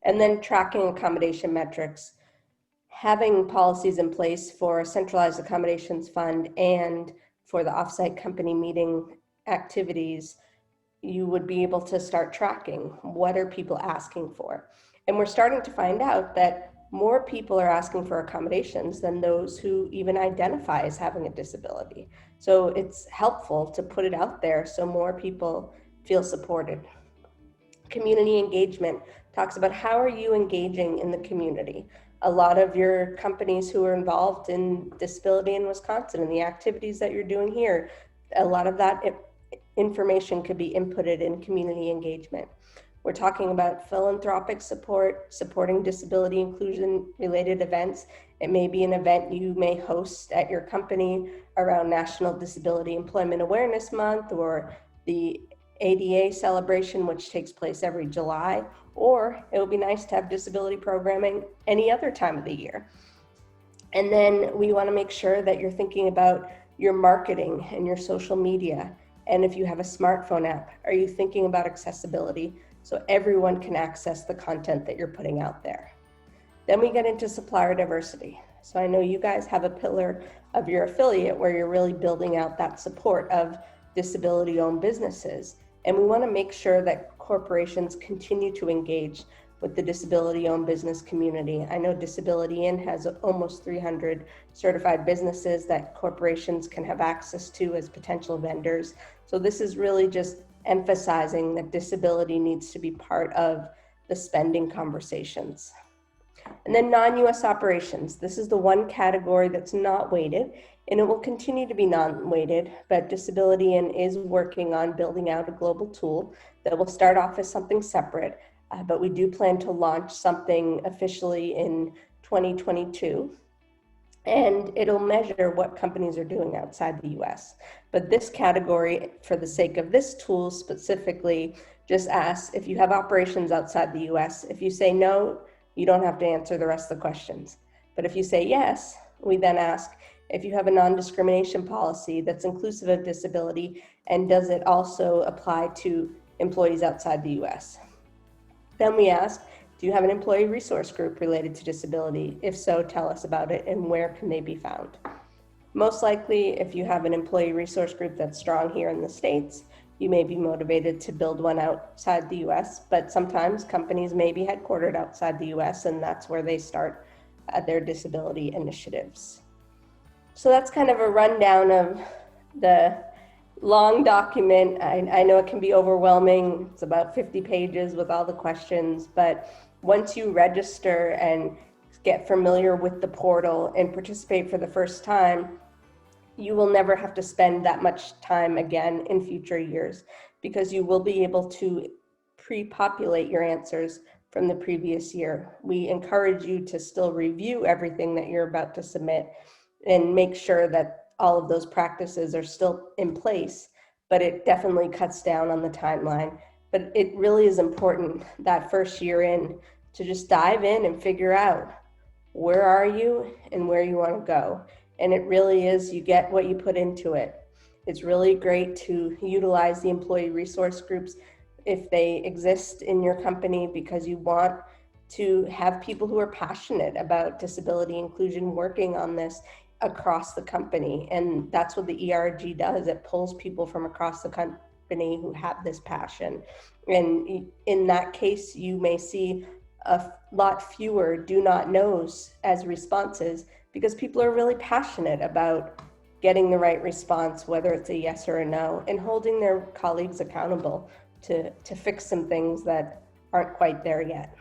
And then tracking accommodation metrics, having policies in place for a centralized accommodations fund and for the offsite company meeting activities, you would be able to start tracking what are people asking for. And we're starting to find out that more people are asking for accommodations than those who even identify as having a disability. So it's helpful to put it out there so more people feel supported. Community engagement talks about how are you engaging in the community. A lot of your companies who are involved in disability in Wisconsin and the activities that you're doing here, a lot of that information could be inputted in community engagement. We're talking about philanthropic support, supporting disability inclusion related events. It may be an event you may host at your company around National Disability Employment Awareness Month, or the ADA celebration, which takes place every July, or it would be nice to have disability programming any other time of the year. And then we want to make sure that you're thinking about your marketing and your social media. And if you have a smartphone app, are you thinking about accessibility so everyone can access the content that you're putting out there? Then we get into supplier diversity. So I know you guys have a pillar of your affiliate where you're really building out that support of disability-owned businesses. And we want to make sure that corporations continue to engage with the disability-owned business community. I know Disability In has almost 300 certified businesses that corporations can have access to as potential vendors. So this is really just emphasizing that disability needs to be part of the spending conversations. And then non-US operations. This is the one category that's not weighted, and it will continue to be non-weighted, but Disability In is working on building out a global tool that will start off as something separate, but we do plan to launch something officially in 2022. And it'll measure what companies are doing outside the US. But this category, for the sake of this tool specifically, just asks if you have operations outside the US. If you say no, you don't have to answer the rest of the questions. But if you say yes, we then ask if you have a non-discrimination policy that's inclusive of disability, and does it also apply to employees outside the US? Then we ask, do you have an employee resource group related to disability? If so, tell us about it and where can they be found? Most likely, if you have an employee resource group that's strong here in the States, you may be motivated to build one outside the US, but sometimes companies may be headquartered outside the US, and that's where they start their disability initiatives. So that's kind of a rundown of the long document. I know it can be overwhelming. It's about 50 pages with all the questions, but once you register and get familiar with the portal and participate for the first time, you will never have to spend that much time again in future years, because you will be able to pre-populate your answers from the previous year. We encourage you to still review everything that you're about to submit and make sure that all of those practices are still in place, but it definitely cuts down on the timeline. But it really is important that first year in to just dive in and figure out where are you and where you want to go. And it really is, you get what you put into it. It's really great to utilize the employee resource groups if they exist in your company, because you want to have people who are passionate about disability inclusion working on this across the company. And that's what the ERG does. It pulls people from across the company who have this passion. And in that case, you may see a lot fewer do not knows as responses, because people are really passionate about getting the right response, whether it's a yes or a no, and holding their colleagues accountable to fix some things that aren't quite there yet.